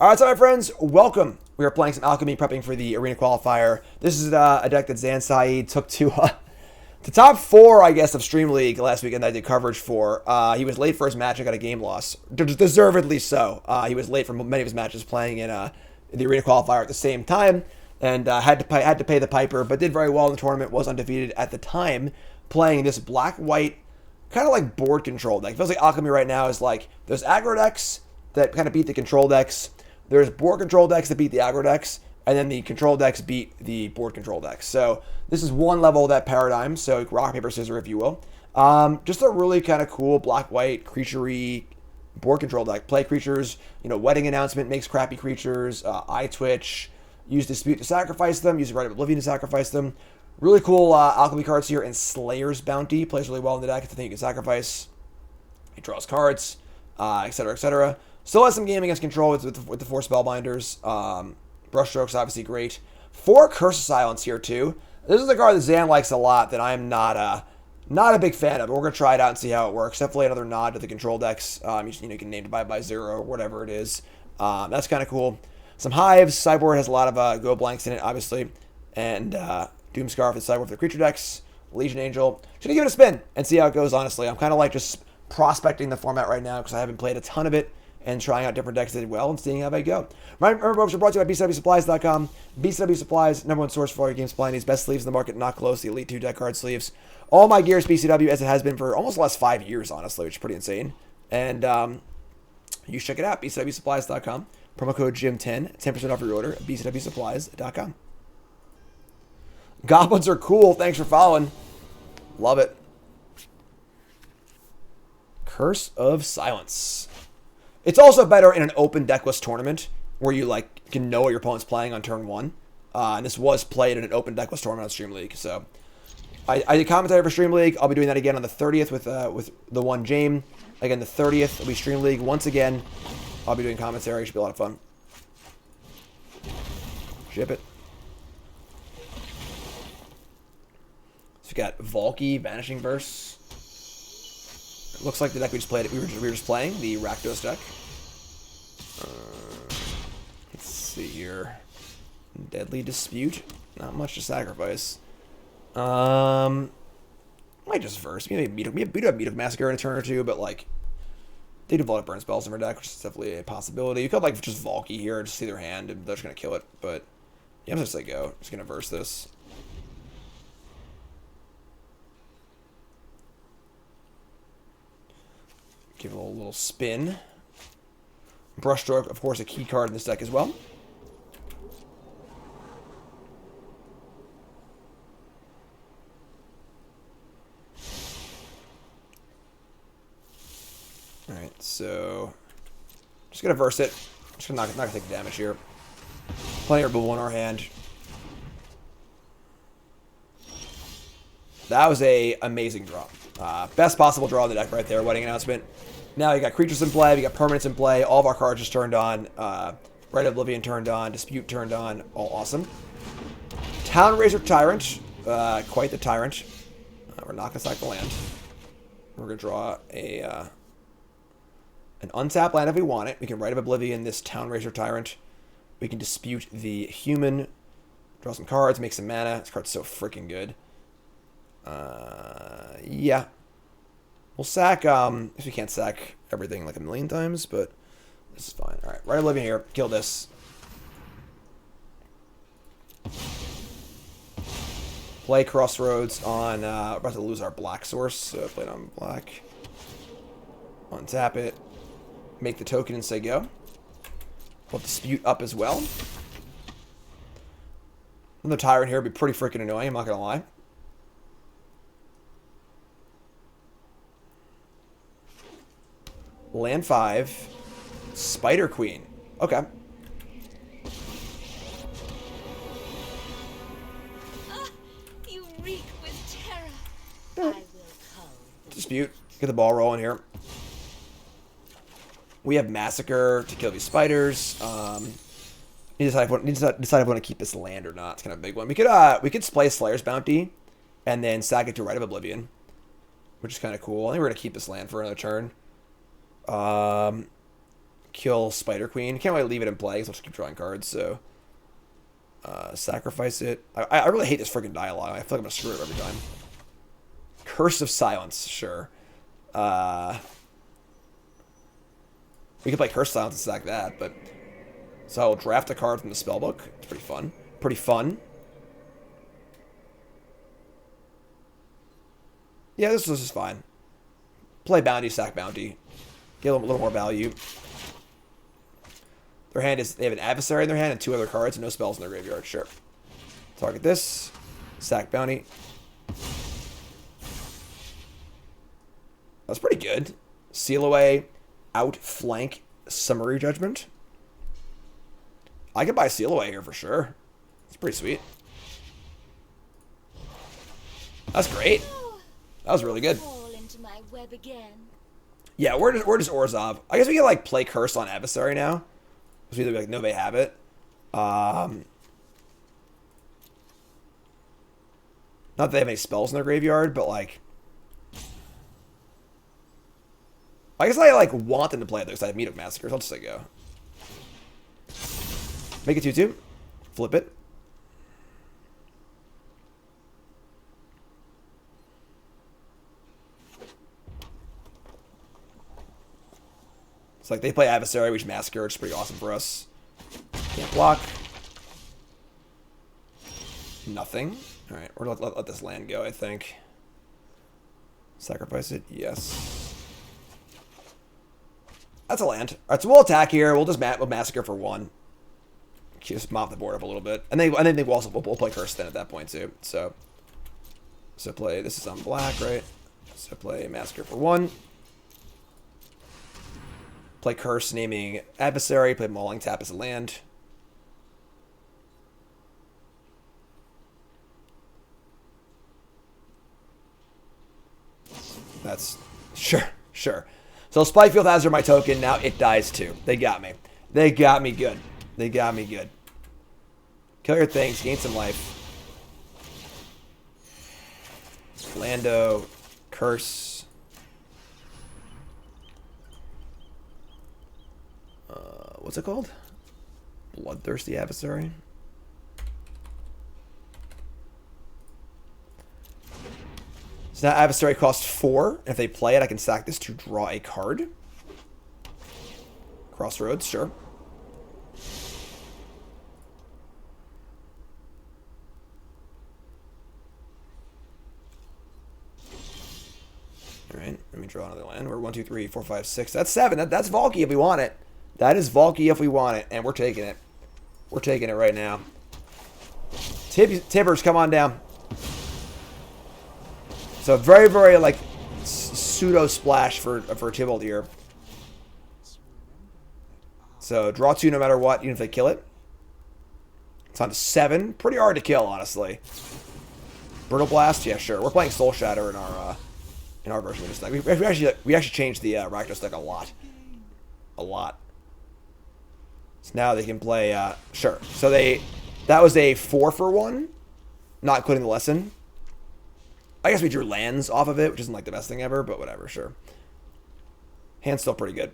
Alright, so my friends, welcome. We are playing some Alchemy, prepping for the Arena Qualifier. This is a deck that Zan Syed took to top 4, I guess, of Stream League last weekend that I did coverage for. He was late for his match and got a game loss. Deservedly so. He was late for many of his matches playing in the Arena Qualifier at the same time, and had to pay the piper, but did very well in the tournament, was undefeated at the time, playing this black-white, kind of like board control deck. It feels like Alchemy right now is like, there's aggro decks that kind of beat the control decks. There's board control decks that beat the aggro decks, and then the control decks beat the board control decks. So this is one level of that paradigm, so rock, paper, scissors, if you will. Just a really kind of cool black-white, creature-y board control deck. Play creatures, Wedding Announcement makes crappy creatures, Eye Twitch, use Dispute to sacrifice them, use Rite of Oblivion to sacrifice them. Really cool Alchemy cards here, and Slayer's Bounty plays really well in the deck. It's the thing you can sacrifice. It draws cards, etc., etc. Still has some game against control with the 4 Spellbinders. Brushstrokes, obviously great. 4 Curse of Silence here, too. This is a card that Zan likes a lot that I'm not a big fan of. But we're going to try it out and see how it works. Definitely another nod to the control decks. You can name Divide by 0 or whatever it is. That's kind of cool. Some Hives. Sideboard has a lot of Go Blanks in it, obviously. And Doomscarf is sideboard for the creature decks. Legion Angel. Just going to give it a spin and see how it goes, honestly. I'm kind of like just prospecting the format right now because I haven't played a ton of it, and trying out different decks that did well and seeing how they go. Remember, folks, we're brought to you by BCWSupplies.com. BCW Supplies, #1 source for all your game supply needs. Best sleeves in the market, not close. The Elite 2 deck card sleeves. All my gear is BCW, as it has been for almost the last 5 years, honestly, which is pretty insane. And you should check it out, BCWSupplies.com. Promo code JIM10, 10% off your order at BCWSupplies.com. Goblins are cool. Thanks for following. Love it. Curse of Silence. It's also better in an open decklist tournament where you can know what your opponent's playing on turn 1. And this was played in an open decklist tournament on Stream League. So I did commentary for Stream League. I'll be doing that again on the 30th with the one James. Again, the 30th will be Stream League once again. I'll be doing commentary. It should be a lot of fun. Ship it. So we got Valky, Vanishing Verse. Looks like the deck we just played. We were just playing the Rakdos deck. Let's see here. Deadly Dispute. Not much to sacrifice. Might just verse. We do have Meat Massacre in a turn or two, but they do Vault Burn spells in our deck, which is definitely a possibility. You could just Valky here and just see their hand, and they're just gonna kill it. But yeah, I'm just gonna go. Just gonna verse this. Give it a little spin. Brushstroke, of course, a key card in this deck as well. Alright, so just gonna verse it. Just not gonna take the damage here. Plenty of removal in our hand. That was a amazing draw. Best possible draw in the deck right there. Wedding Announcement. Now you got creatures in play, we got permanents in play, all of our cards just turned on, Rite of Oblivion turned on, Dispute turned on, all awesome. Town Razor Tyrant, quite the tyrant. We're not going to sack the land. We're going to draw an untapped land if we want it. We can Rite of Oblivion this Town Razor Tyrant. We can Dispute the human, draw some cards, make some mana. This card's so freaking good. Yeah. We'll sack, if we can't sack everything a million times, but this is fine. Alright, Rite of Oblivion here. Kill this. Play Crossroads on, we're about to lose our black source, so play it on black. Untap it. Make the token and say go. We'll Dispute up as well. Another Tyrant here would be pretty freaking annoying, I'm not gonna lie. Land 5. Spider Queen. Okay. You reek with terror. I will call. Dispute. Get the ball rolling here. We have Massacre to kill these spiders. Need to decide if we want to keep this land or not. It's kind of a big one. We could play Slayer's Bounty and then sack it to Rite of Oblivion, which is kind of cool. I think we're gonna keep this land for another turn. kill Spider Queen. Can't really leave it in play because I'll just keep drawing cards, so... sacrifice it. I really hate this freaking dialogue. I feel like I'm gonna screw it every time. Curse of Silence, sure. We could play Curse of Silence and sack that, but... So I'll draft a card from the spellbook. It's pretty fun. Pretty fun. Yeah, this is fine. Play Bounty, sack Bounty. Get a little more value. Their hand is... They have an Adversary in their hand and 2 other cards and no spells in their graveyard. Sure. Target this. Sack Bounty. That's pretty good. Seal Away. Outflank Summary Judgment. I could buy Seal Away here for sure. It's pretty sweet. That's great. That was really good. Fall into my web again. Yeah, where does Orzhov? I guess we can like play Curse on Adversary now. Because we either like no they have it. Not that they have any spells in their graveyard, but like I guess I like want them to play it because I have Meat Massacres. I'll just say go. Make it 2/2. Flip it. It's like they play Adversary, which Massacre, which is pretty awesome for us. Can't block. Nothing. Alright, we're gonna let this land go, I think. Sacrifice it, yes. That's a land. Alright, so we'll attack here. We'll just we'll Massacre for 1. Just mop the board up a little bit. And then we'll play Curse then at that point too. So play, this is on black, right? So play Massacre for 1. Play Curse, naming Adversary. Play Mauling Tap as a land. That's... Sure. So Spikefield Hazard, my token. Now it dies too. They got me. They got me good. They got me good. Kill your things. Gain some life. Lando. Curse. What's it called? Bloodthirsty Adversary. So now Adversary costs 4. If they play it, I can sack this to draw a card. Crossroads, sure. Alright, let me draw another land. We're 1, 2, 3, 4, 5, 6. That's 7. That's Valky if we want it. That is Valky if we want it. And we're taking it. We're taking it right now. Tibbers, come on down. So very, very like pseudo splash for Tybalt here. So draw 2 no matter what, even if they kill it. It's on to 7. Pretty hard to kill, honestly. Brittle Blast, yeah, sure. We're playing Soul Shatter in our version of this deck. We actually changed the Rakdos deck a lot. A lot. So now they can play sure. So that was a 4 for 1, not including the lesson. I guess we drew lands off of it, which isn't like the best thing ever, but whatever, sure. Hand's still pretty good.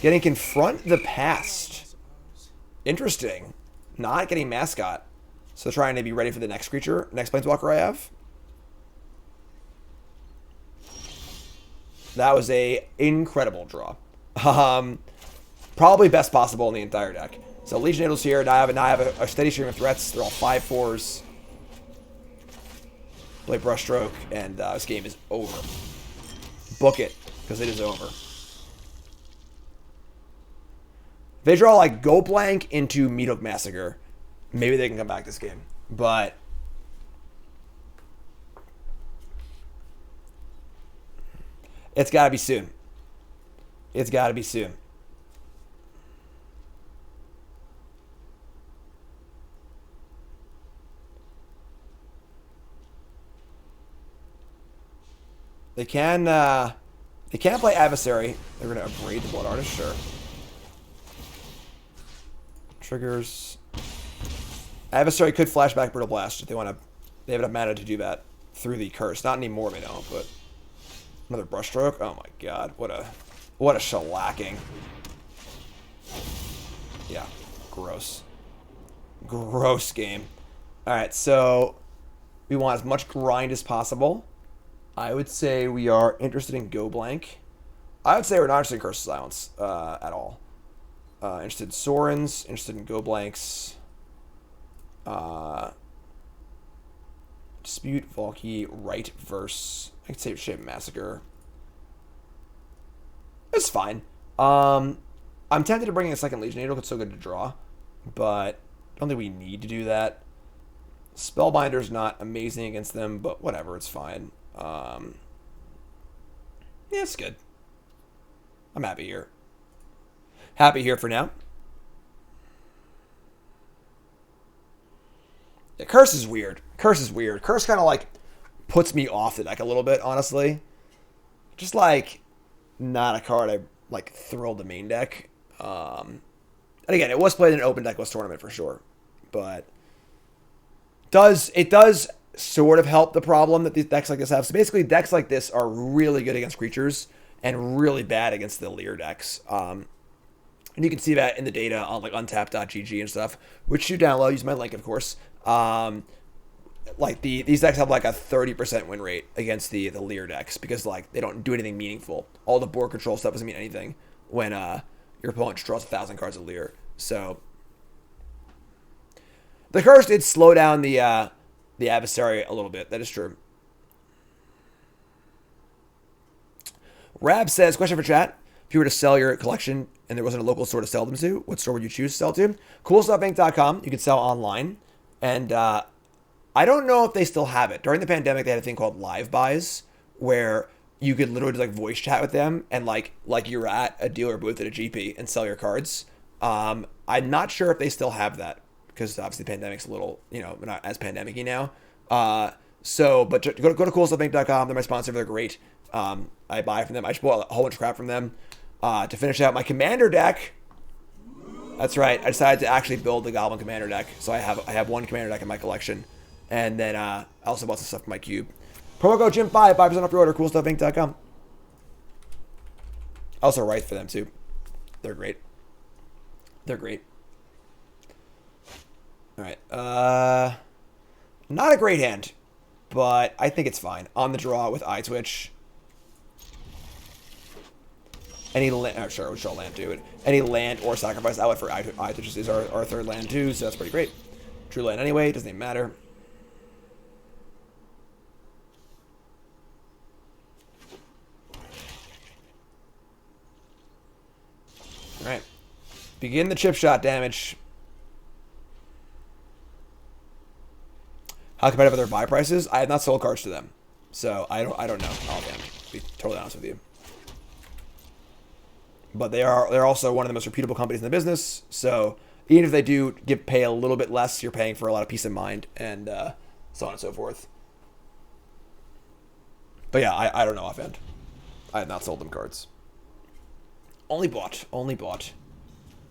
Getting Confront the Past. Interesting. Not getting Mascot. So trying to be ready for the next creature, next Planeswalker I have. That was a incredible draw. Probably best possible in the entire deck. So Legion Angels here. Now I have a steady stream of threats. They're all 5/4s. Play Brushstroke, and this game is over. Book it, because it is over. If they draw like Go Blank into Meathook Massacre, maybe they can come back this game. But it's got to be soon. It's got to be soon. They can play Adversary. They're going to upgrade the Blood Artist, sure. Triggers. Adversary could flash back Brutal Blast if they want to. They have enough mana to do that through the curse. Not anymore, they don't. But another brushstroke. Oh my god, what a shellacking. Yeah, gross. Gross game. All right, so we want as much grind as possible. I would say we are interested in Go Blank. I would say we're not interested in Curse of Silence at all. Interested in Sorens, interested in Go Blanks. Dispute, Valky, Right Verse. I could say Shape Massacre. It's fine. I'm tempted to bring in a second Legionator. It's so good to draw. But I don't think we need to do that. Spellbinder's not amazing against them, but whatever, it's fine. Yeah, it's good. I'm happy here. Happy here for now. Yeah, Curse is weird. Curse is weird. Curse kind of like puts me off the deck a little bit, honestly. Just like not a card I like thrilled the main deck. And again, it was played in an open decklist tournament for sure, but it does sort of help the problem that these decks like this have. So basically, decks like this are really good against creatures and really bad against the Leer decks. And you can see that in the data on like untap.gg and stuff, which you download. Use my link, of course. Like these decks have like a 30% win rate against the Leer decks because like they don't do anything meaningful. All the board control stuff doesn't mean anything when your opponent draws 1,000 cards of Leer. So the curse did slow down the adversary a little bit. That is true. Rab says, question for chat. If you were to sell your collection and there wasn't a local store to sell them to, what store would you choose to sell to? CoolStuffInc.com. You can sell online. And I don't know if they still have it. During the pandemic, they had a thing called live buys where you could literally just like voice chat with them and like you're at a dealer booth at a GP and sell your cards. I'm not sure if they still have that because obviously the pandemic's a little, not as pandemic-y now. But go to CoolStuffInc.com. They're my sponsor. They're great. I buy from them. I just bought a whole bunch of crap from them to finish out my Commander deck. That's right. I decided to actually build the Goblin Commander deck. So I have one Commander deck in my collection. And then I also bought some stuff for my cube. Promo code Jim5, 5% off your order, CoolStuffInc.com. I also write for them too. They're great. They're great. All right. Not a great hand, but I think it's fine. On the draw with Eye Twitch. Any land, sure, we shall land too. Any land or sacrifice outlet for Eye Twitch is our third land too, so that's pretty great. True land anyway, doesn't even matter. All right, begin the chip shot damage. How competitive are their buy prices? I have not sold cards to them, so I don't know. To be totally honest with you. But they're also one of the most reputable companies in the business. So even if they do pay a little bit less, you're paying for a lot of peace of mind and so on and so forth. But yeah, I don't know offhand. I have not sold them cards. Only bought.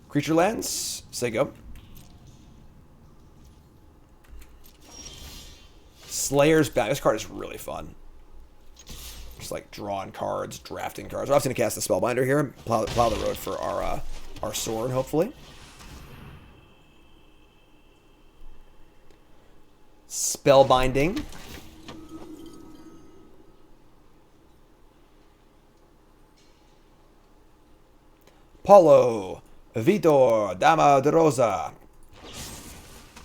Creature lands. Say go. Slayer's Bounty. This card is really fun. Just like drawing cards, drafting cards. We're obviously going to cast the Spellbinder here and plow the road for our sword, hopefully. Spellbinding. Paulo, Vitor, Dama de Rosa.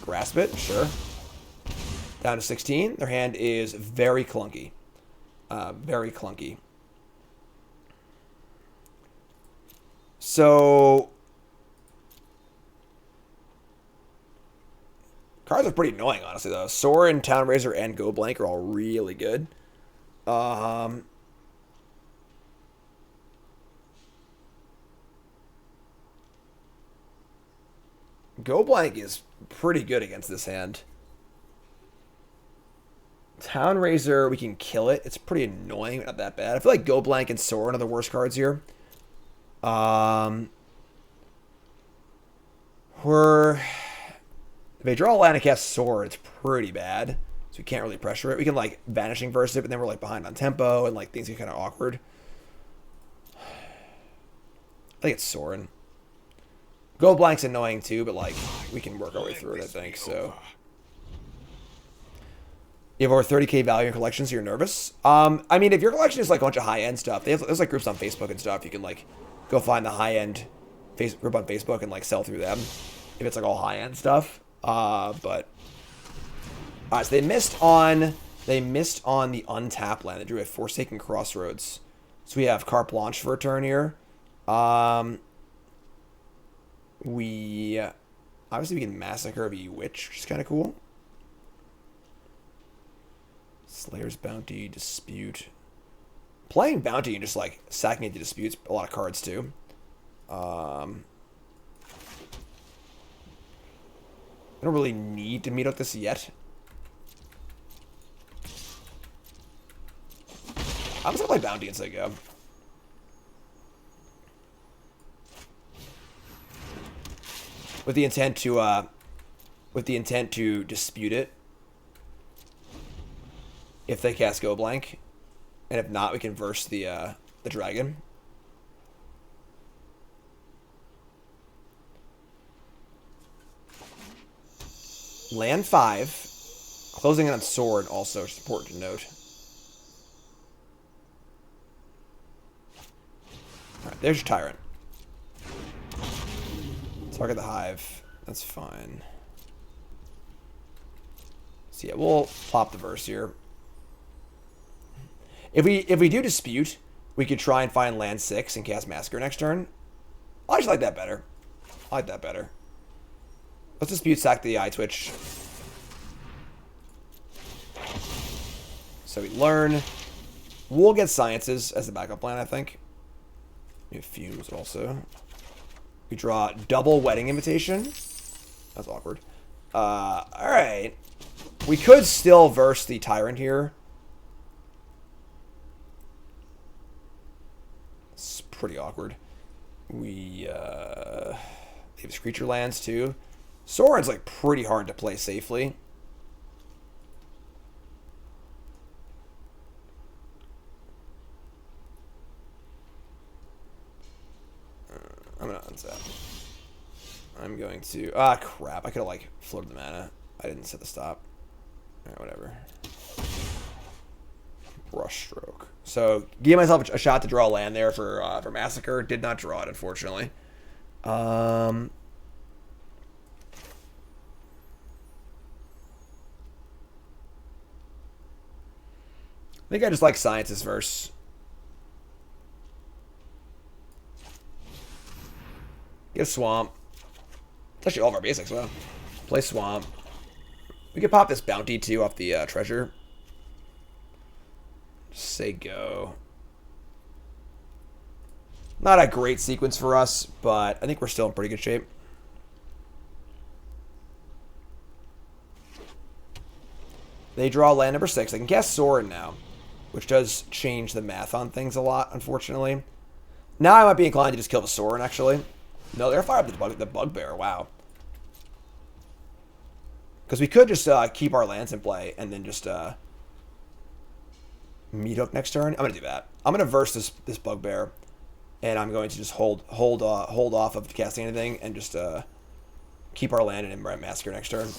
Grasp it, sure. Down to 16. Their hand is very clunky. Very clunky. So cards are pretty annoying, honestly, though. Sorin, Town Razor, and Go Blank are all really good. Go Blank is pretty good against this hand. Town Razor, we can kill it. It's pretty annoying, but not that bad. I feel like Go Blank and Sorin are the worst cards here. If they draw a land and cast Sword, it's pretty bad. So we can't really pressure it. We can, like, Vanishing Verse it, but then we're, like, behind on tempo, and, like, things get kind of awkward. I think it's Sorin. Gold Blank's annoying, too, but, like, we can work our way through it, I think, so. You have over 30k value in collections, so you're nervous? I mean, if your collection is, like, a bunch of high-end stuff, there's, like, groups on Facebook and stuff. You can, like, go find the high-end group on Facebook and, like, sell through them. If it's, like, all high-end stuff. But... Alright, so they missed on the untap land. They drew a Forsaken Crossroads. So we have carte blanche for a turn here. We obviously we can Massacre of a Witch, which is kind of cool. Slayer's Bounty, Dispute. Playing Bounty and just like sacking into Disputes, a lot of cards too. I don't really need to meet up this yet. I'm just gonna play Bounty and say go. With the intent to dispute it. If they cast Go Blank. And if not, we can verse the dragon. Land 5. Closing on Sword also is important to note. Alright, there's your Tyrant. Target the Hive. That's fine. So yeah, we'll plop the verse here. If we do dispute, we could try and find land 6 and cast Massacre next turn. I just like that better. I like that better. Let's dispute, sack the Eye Twitch. So we learn. We'll get Sciences as the backup plan, I think. We have Fumes also. We draw double Wedding Invitation. That's awkward. Alright. We could still verse the Tyrant here. It's pretty awkward. We have Creature lands too. Sorin's like pretty hard to play safely. I'm gonna untap. I'm going to... Ah, crap. I could have, like, floated the mana. I didn't set the stop. Alright, whatever. Brushstroke. So, give myself a shot to draw a land there for Massacre. Did not draw it, unfortunately. I think I just like Sciences verse. Get a Swamp. It's actually all of our basics, wow. Play Swamp. We could pop this Bounty, too, off the Treasure. Just say go. Not a great sequence for us, but I think we're still in pretty good shape. They draw land number 6. They can cast Sword now, which does change the math on things a lot, unfortunately. Now I might be inclined to just kill the Sword, actually. No, they're fire up the Bugbear. Wow. Because we could just keep our lands in play and then just meat hook next turn. I'm gonna do that. I'm gonna verse this Bugbear, and I'm going to just hold off of casting anything and just keep our land and Massacre next turn.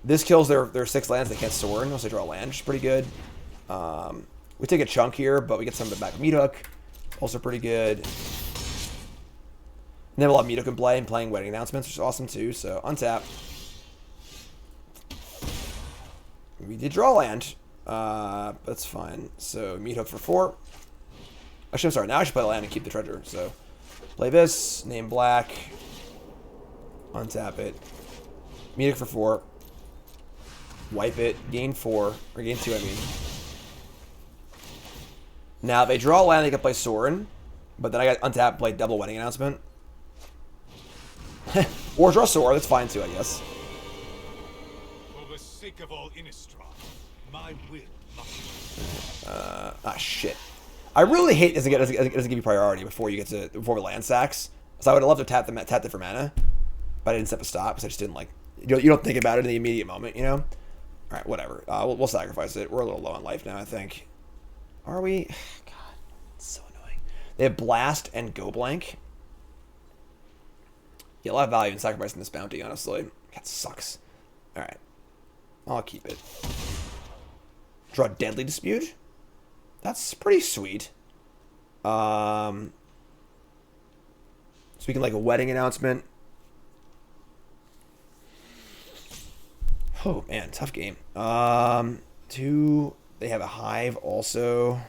This kills their 6 lands. They can't Sword unless they draw a land, which is pretty good. We take a chunk here, but we get some of it back with Meat Hook. Also pretty good. And then we'll have Meat Hook in play and playing Wedding Announcements, which is awesome too. So, untap. We did draw land. That's fine. So, Meat Hook for 4. Actually, I'm sorry. Now I should play land and keep the treasure. So, play this. Name black. Untap it. Meat Hook for 4. Wipe it. Gain 4. Or gain 2, I mean. Now, if they draw a land, they can play Sorin. But then I got untap, play double Wedding Announcement. Or draw Sword, that's fine too, I guess. For the sake of all Innistrad, my will must... shit. I really hate it doesn't give you priority before you get to before land sacks. So I would have loved to tap it for mana, but I didn't set a stop because I just didn't like. You don't think about it in the immediate moment, you know. All right, whatever. We'll sacrifice it. We're a little low on life now, I think. Are we? God, it's so annoying. They have blast and go blank. Yeah, a lot of value in sacrificing this bounty, honestly. That sucks. All right, I'll keep it. Draw Deadly Dispute. That's pretty sweet. So we can like a wedding announcement. Oh man, tough game. They have a hive also.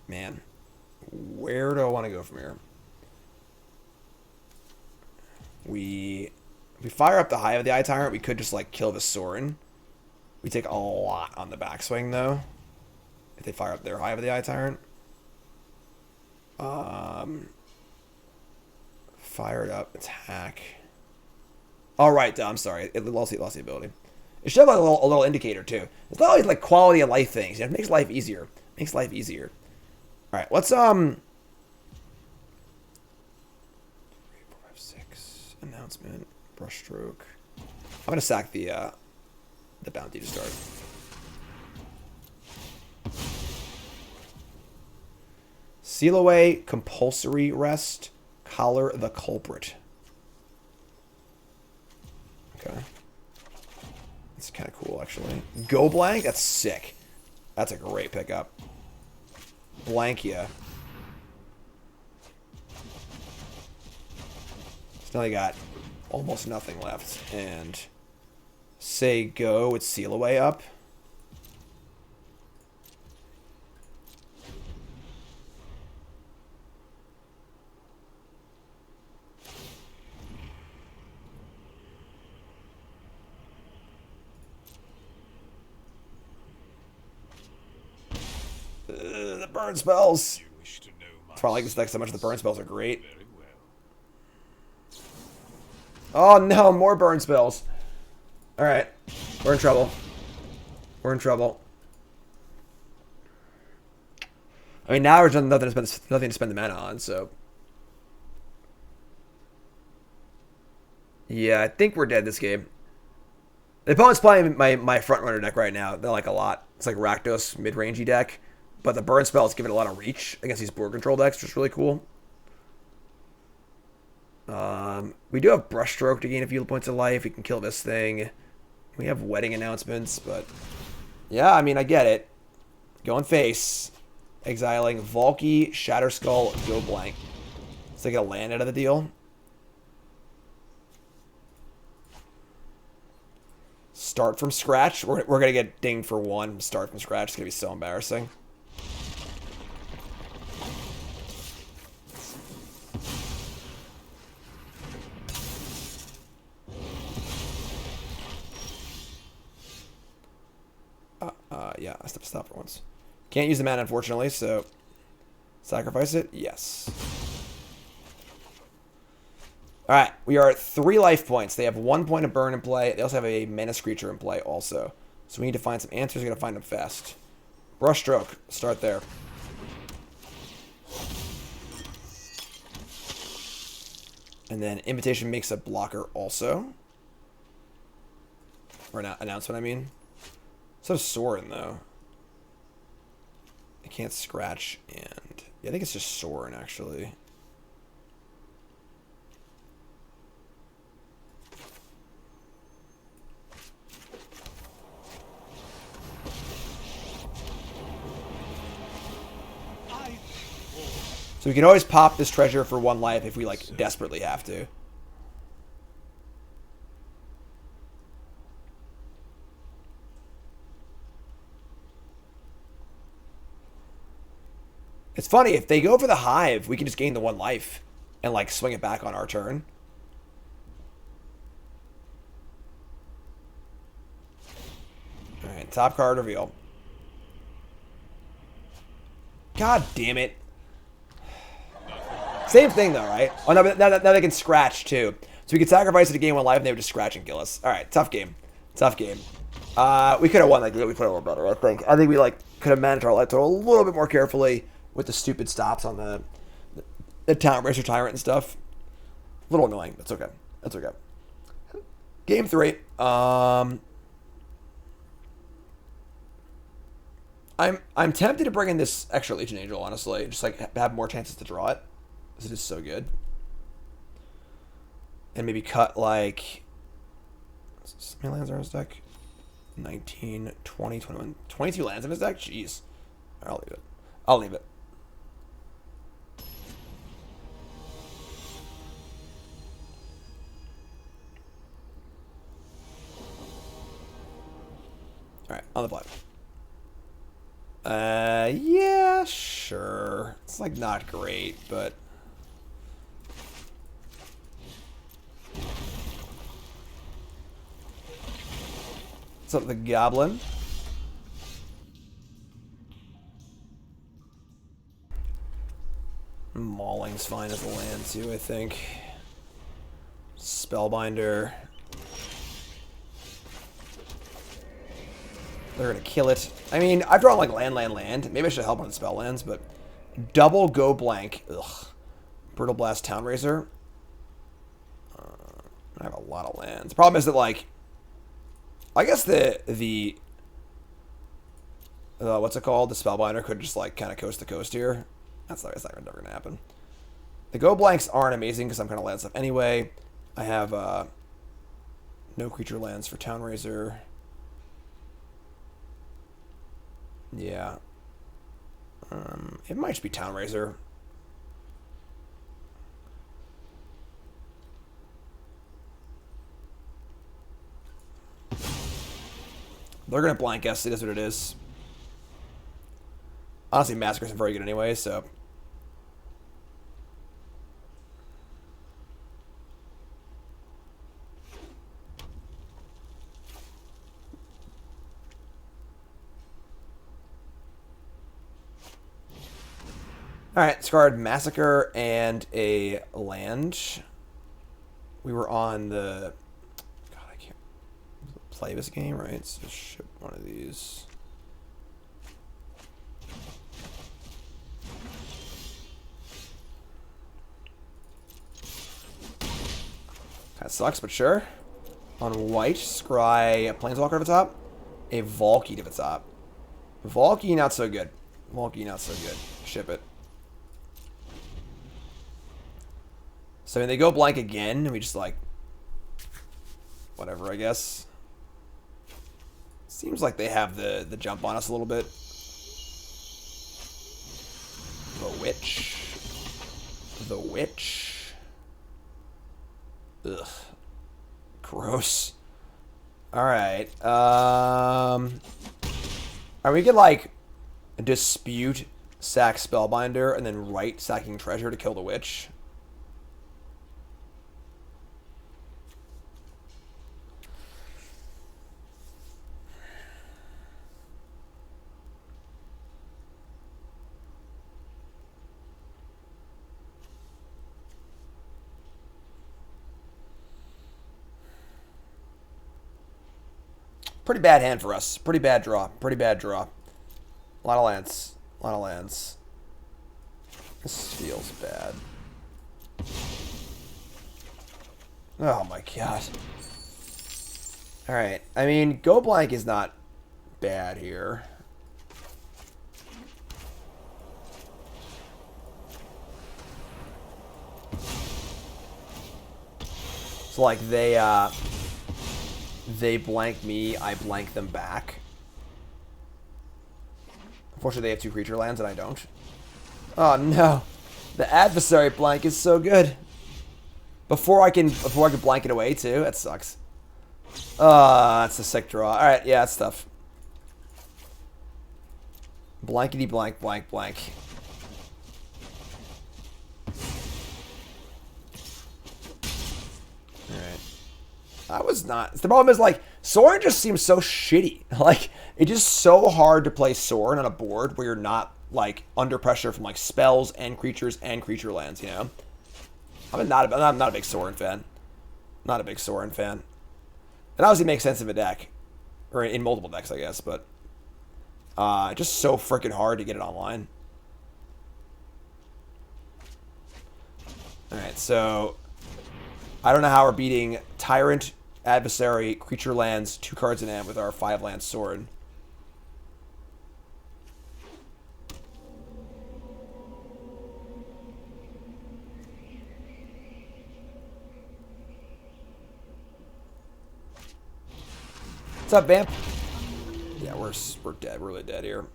Man, where do I want to go from here? If we fire up the Hive of the Eye Tyrant, we could just like kill the Sorin. We take a lot on the backswing though. If they fire up their Hive of the Eye Tyrant. Fired up, attack. Alright, I'm sorry. It lost the ability. It should have a little indicator too. It's not always like quality of life things. It makes life easier. Makes life easier. Alright, let's 3, 4, 5, 6. Announcement. Brushstroke. I'm gonna sack the bounty to start. Seal away, compulsory rest, collar the culprit. Okay. That's kind of cool, actually. Go blank? That's sick. That's a great pickup. Blankia. So now they got almost nothing left. And say go with seal away up. The burn spells. That's why I like this deck so much. The burn spells are great. Oh no, more burn spells. Alright. We're in trouble. We're in trouble. I mean, now there's nothing to spend the mana on, so. Yeah, I think we're dead this game. The opponent's playing my front runner deck right now. They're like a lot. It's like Rakdos mid-rangey deck. But the burn spell is giving a lot of reach against these board control decks, which is really cool. We do have Brushstroke to gain a few points of life. We can kill this thing. We have wedding announcements, but yeah, I mean, I get it. Going face. Exiling Valky, Shatterskull, go blank. So they get a land out of the deal. Start from scratch. We're going to get dinged for 1. Start from scratch. It's going to be so embarrassing. Yeah, I stepped stop for once. Can't use the mana, unfortunately, so sacrifice it. Yes. All right, we are at 3 life points. They have 1 point of burn in play. They also have a menace creature in play also. So we need to find some answers. We got to find them fast. Brushstroke. Start there. And then Invitation makes a blocker also. Or an announcement, I mean. So Sorin, though. I can't scratch, and yeah, I think it's just Sorin, actually. So we can always pop this treasure for 1 life if we like desperately have to. It's funny, if they go for the Hive, we can just gain the 1 life and like swing it back on our turn. Alright, top card reveal. God damn it. Same thing though, right? Oh no, but now they can scratch too. So we could sacrifice it a game 1 life and they would just scratch and kill us. Alright, tough game. Tough game. We could have won that game. We played a little better, I think. I think we like could have managed our life total a little bit more carefully with the stupid stops on the Town Racer Tyrant and stuff. A little annoying. That's okay. That's okay. Game 3. I'm tempted to bring in this extra Legion Angel, honestly. Just like have more chances to draw it. Because it is so good. And maybe cut like... How many lands are in his deck? 19, 20, 21, 22 lands in his deck? Jeez. I'll leave it. I'll leave it. Alright, on the play. Yeah, sure. It's like not great, but... What's up, the Goblin? Mauling's fine as a land, too, I think. Spellbinder. They're gonna kill it. I mean, I've drawn like land. Maybe I should help on the spell lands, but double go blank. Ugh. Brutal Blast Town Racer. I have a lot of lands. The problem is that like, I guess the what's it called? The Spellbinder could just like kind of coast to coast here. That's never gonna happen. The go blanks aren't amazing because I'm kind of land stuff anyway. I have no creature lands for Town Racer. Yeah. It might just be Town Racer. They're going to blank us. It is what it is. Honestly, Massacre isn't very good anyway, so... Alright, discard Massacre and a land. We were on the... God, I can't play this game, right? So ship one of these. That sucks, but sure. On white, scry a Planeswalker to the top. A Valky to the top. Valky, not so good. Valky, not so good. Ship it. So, I mean, they go blank again, and we just, like, whatever, I guess. Seems like they have the jump on us a little bit. The Witch. The Witch. Ugh. Gross. Alright. We could, like, dispute sack Spellbinder, and then write Sacking Treasure to kill the Witch. Pretty bad hand for us. Pretty bad draw. Pretty bad draw. A lot of lands. A lot of lands. This feels bad. Oh my god. Alright. I mean, go blank is not bad here. So like they blank me, I blank them back. Unfortunately, they have 2 creature lands and I don't. Oh no. The adversary blank is so good. Before I can blank it away too. That sucks. That's a sick draw. Alright, yeah, that's tough. Blankety blank blank blank. Alright. I was not. The problem is, like, Sorin just seems so shitty. Like, it's just so hard to play Sorin on a board where you're not like under pressure from like spells and creatures and creature lands. You know, I'm not a big Sorin fan. Not a big Sorin fan. It obviously makes sense in a deck, or in multiple decks, I guess, but just so freaking hard to get it online. All right, so I don't know how we're beating Tyrant, Adversary, Creature Lands, 2 cards in hand with our 5-land Sword. What's up, Vamp? Yeah, we're dead. We're really dead here.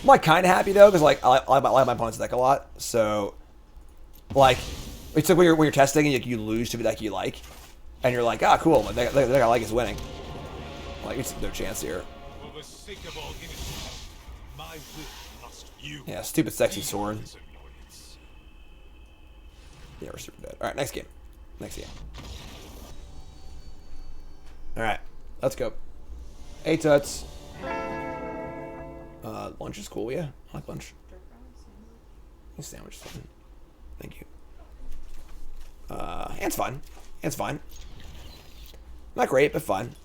I'm like kind of happy though, because like I like my opponent's deck a lot. So, like, it's like when you're testing and you lose to a deck you like, and you're like, ah, cool, the deck I like is winning. Like, it's no chance here. For the sake of all innocence, my will must you. Yeah, stupid sexy sword. Yeah, we're super dead. All right, next game. Next game. All right, let's go. 8 tuts. Lunch is cool, yeah. I like lunch. Sandwich is fine. Thank you. Hand's fine. Hand's fine. Not great, but fine.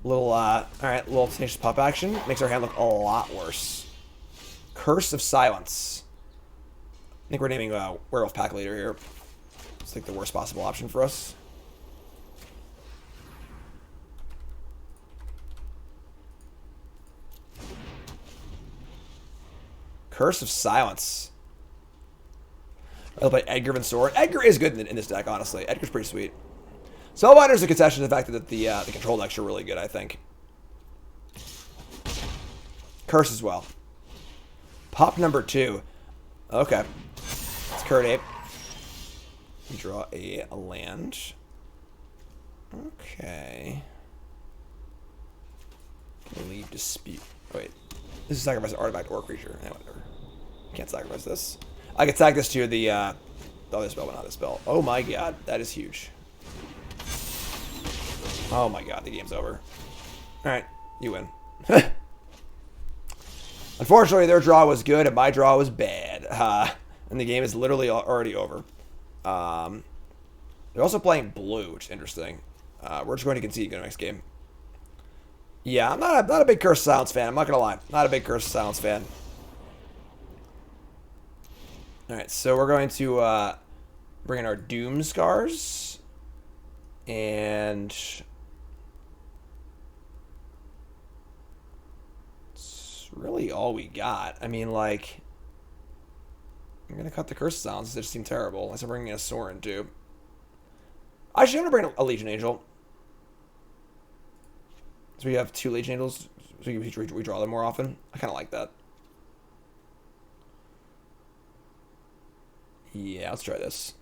Little, alright, little tenacious pop action. Makes our hand look a lot worse. Curse of Silence. I think we're naming Werewolf Pack Leader here. It's like the worst possible option for us. Curse of Silence. I'll play Edgar Van Soren. Edgar is good in this deck, honestly. Edgar's pretty sweet. Spellbinder's a concession to the fact that the control decks are really good, I think. Curse as well. Pop number 2. Okay. It's Curd Ape. We draw a land. Okay. Leave Dispute. Wait. This is sacrifice an artifact or creature. Eh, whatever. Can't sacrifice this. I could tag this to the other spell, but not this spell. Oh my god, that is huge. Oh my god, the game's over. Alright, you win. Unfortunately, their draw was good and my draw was bad. And the game is literally already over. They're also playing blue, which is interesting. We're just going to concede go to the next game. Yeah, I'm not a big Curse of Silence fan. I'm not gonna lie, not a big Curse of Silence fan. All right, so we're going to bring in our Doom Scars, and it's really all we got. I mean, like, I'm gonna cut the Curse of Silence. They just seem terrible. Unless I'm bringing in a Sorin too. Actually, I'm gonna bring a Legion Angel. So we have 2 Legion Angels, so we redraw them more often. I kind of like that. Yeah, let's try this.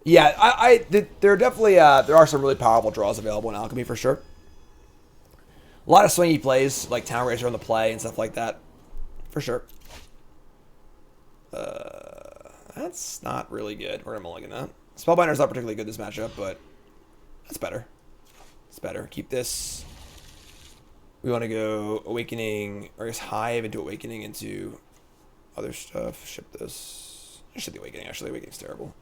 Yeah, there are definitely there are some really powerful draws available in Alchemy for sure. A lot of swingy plays like Town Razor on the play and stuff like that, for sure. That's not really good. We're gonna mulligan that. Spellbinder's not particularly good this matchup, but that's better. It's better. Keep this. We want to go Awakening, or I guess Hive into Awakening into other stuff. Ship this. I ship the Awakening, actually. Awakening's terrible.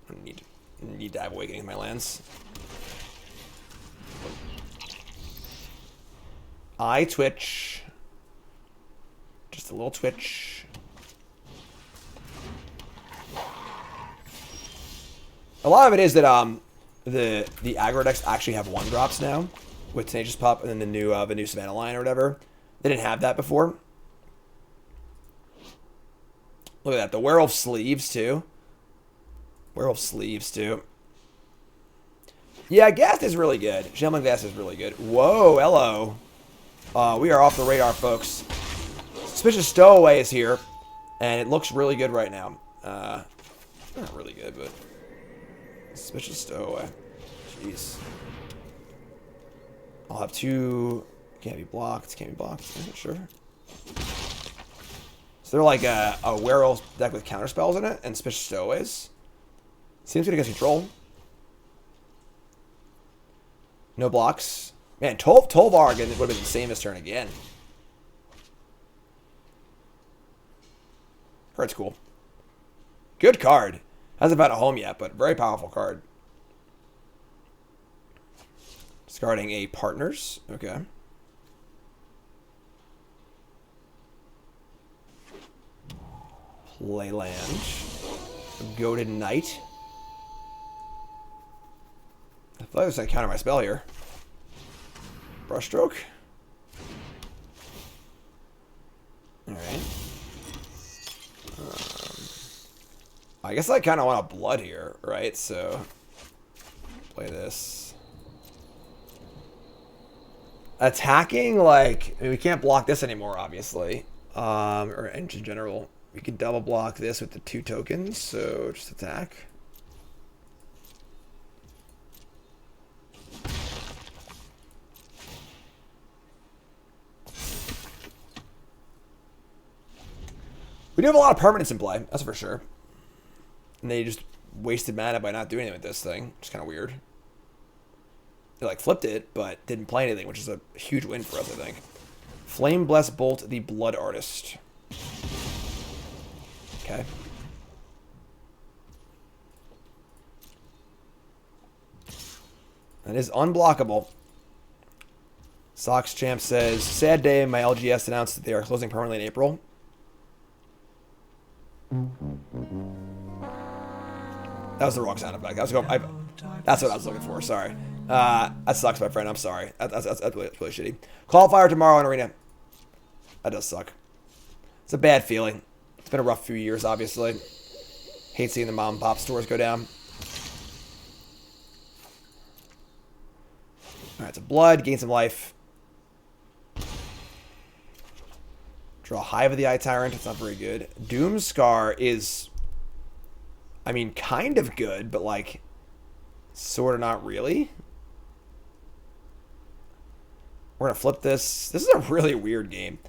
I need to have Awakening in my lands. I twitch. Just a little twitch. A lot of it is that the aggro decks actually have 1-drops now with Tenacious Pup and then the new Savannah line or whatever. They didn't have that before. Look at that. The Werewolf Sleeves too. Werewolf Sleeves too. Yeah, Ghast is really good. Shaman Ghast is really good. Whoa, hello. We are off the radar, folks. Suspicious Stowaway is here, and it looks really good right now. Not really good, but Suspicious Stowaway. Jeez. I'll have 2. Can't be blocked. Can't be blocked. Sure. So they're like a werewolf deck with counterspells in it and Suspicious Stowaways. Seems good against control. No blocks. Man, Tolvar would have been the same this turn again. Card's cool. Good card. Hasn't found a home yet, but very powerful card. Discarding a Partners. Okay. Play land. Goated Knight. I thought I was going to counter my spell here. Brushstroke. Alright. I guess I kind of want a blood here, right? So, play this. Attacking, like, I mean, we can't block this anymore, obviously. Or in general. We can double block this with the 2 tokens, so just attack. We do have a lot of permanents in play, that's for sure. And they just wasted mana by not doing anything with this thing, which is kind of weird. They like flipped it, but didn't play anything, which is a huge win for us, I think. Flame Bless Bolt, the Blood Artist. Okay. That is unblockable. Sox Champ says, sad day, my LGS announced that they are closing permanently in April. That was the wrong sound effect. That's what I was looking for. Sorry. That sucks, my friend. I'm sorry. That's really shitty. Qualifier tomorrow in Arena. That does suck. It's a bad feeling. It's been a rough few years, obviously. Hate seeing the mom and pop stores go down. Alright, it's a blood. Gain some life. Draw Hive of the Eye Tyrant. It's not very good. Doomscar is, I mean, kind of good, but like, sort of not really. We're going to flip this. This is a really weird game.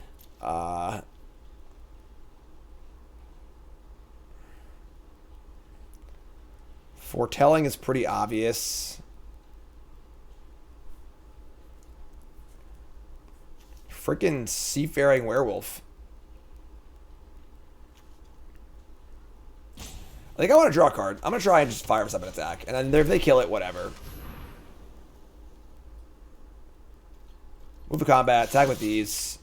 Foretelling is pretty obvious. Freaking Seafaring Werewolf. I think I want to draw a card. I'm going to try and just fire up an attack. And then if they kill it, whatever. Move to combat. Attack with these.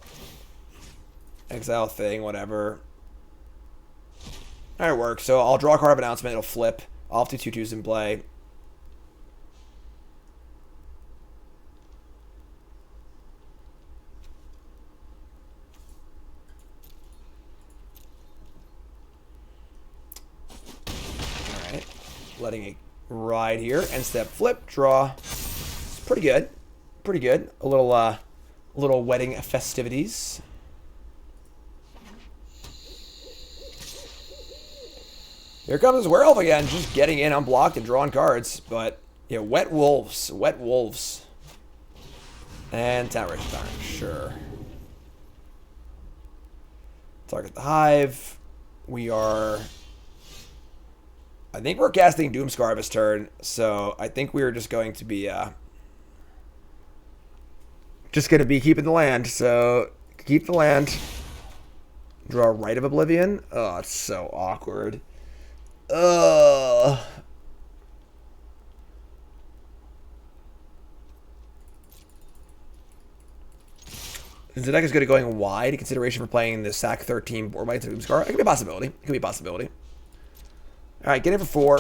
Exile thing, whatever. Alright, it works. So I'll draw a card of announcement. It'll flip. I'll have 2 2/2s in play. Alright. Letting it ride here. End step flip. Draw. It's pretty good. Pretty good. A little wedding festivities. Here comes Werewolf again, just getting in unblocked and drawing cards. But, yeah, Wet Wolves. Wet Wolves. And Temur. Sure. Target the Hive. We are... I think we're casting Doomscar this turn, so I think we're just going to be... keeping the land, so keep the land. Draw Rite of Oblivion. Oh, it's so awkward. Ugh. The deck is good at going wide. Consideration for playing the Sack 13 board by Doomscar. It could be a possibility. It could be a possibility. Alright, get in for 4.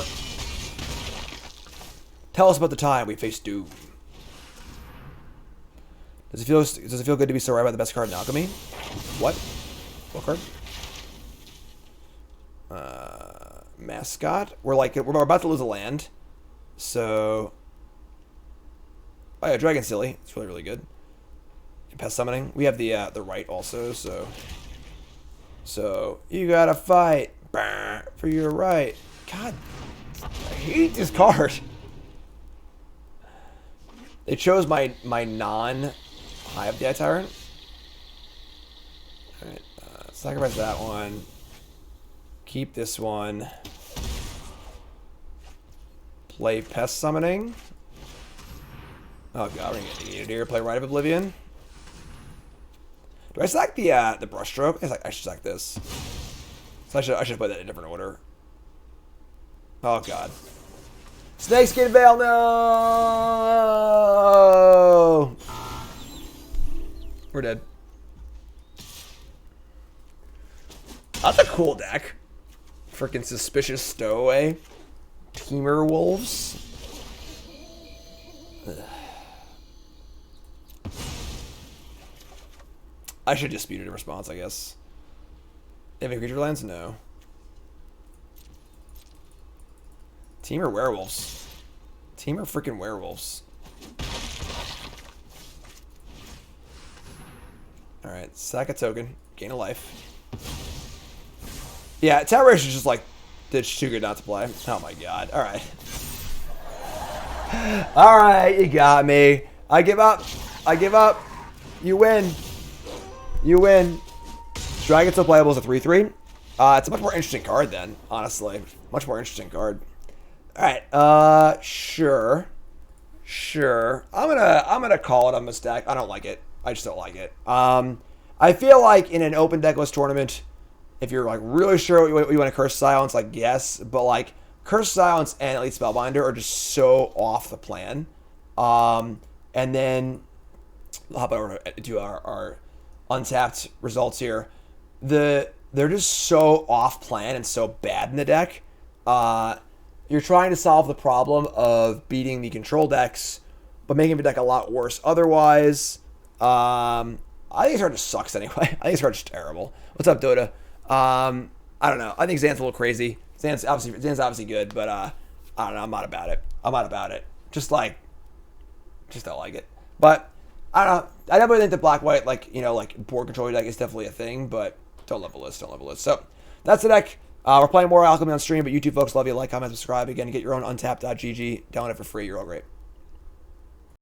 Tell us about the time we face Doom. Does it feel good to be so right about the best card in Alchemy? What? What card? Mascot. We're about to lose a land. So oh yeah, Dragon Silly. It's really, really good. Pest summoning. We have the right also, so you gotta fight for your right. God, I hate this card. They chose my non Hive of the Eye Tyrant. Alright, sacrifice that one. Keep this one. Play Pest Summoning. Oh god, we're gonna get needed here. Play Rite of Oblivion. Do I sack the brushstroke? I should sack this. So I should play that in a different order. Oh god. Snakeskin Veil, no! We're dead. That's a cool deck. Freaking Suspicious Stowaway. Temur Wolves. Ugh. I should dispute it in response, I guess. They have any creature lands? No. Temur Werewolves. Temur freaking Werewolves. Alright, sack a token. Gain a life. Yeah, Terrorish is just like, it's too good not to play. Oh my god. Alright. Alright, you got me. I give up. I give up. You win. You win. Dragon's still playable as a 3/3. It's a much more interesting card then, honestly. Much more interesting card. Alright, sure. Sure. I'm gonna call it on this deck. I don't like it. I just don't like it. I feel like in an open decklist tournament, if you're like really sure what you want to Curse Silence, like yes, but like Curse Silence and Elite Spellbinder are just so off the plan. And then I'll hop over to our untapped results here. They're just so off plan and so bad in the deck. You're trying to solve the problem of beating the control decks, but making the deck a lot worse otherwise. I think this card just sucks anyway. I think this card's just terrible. What's up, Dota? I don't know. I think Zan's a little crazy. Zan's obviously good, but I don't know. I'm not about it. I'm not about it. Just don't like it. But I don't know. I definitely think the black-white, like board control deck is definitely a thing, but don't level list. Don't level list. So that's the deck. We're playing more Alchemy on stream, but YouTube folks love you. Like, comment, subscribe. Again, get your own untapped.gg. Download it for free. You're all great.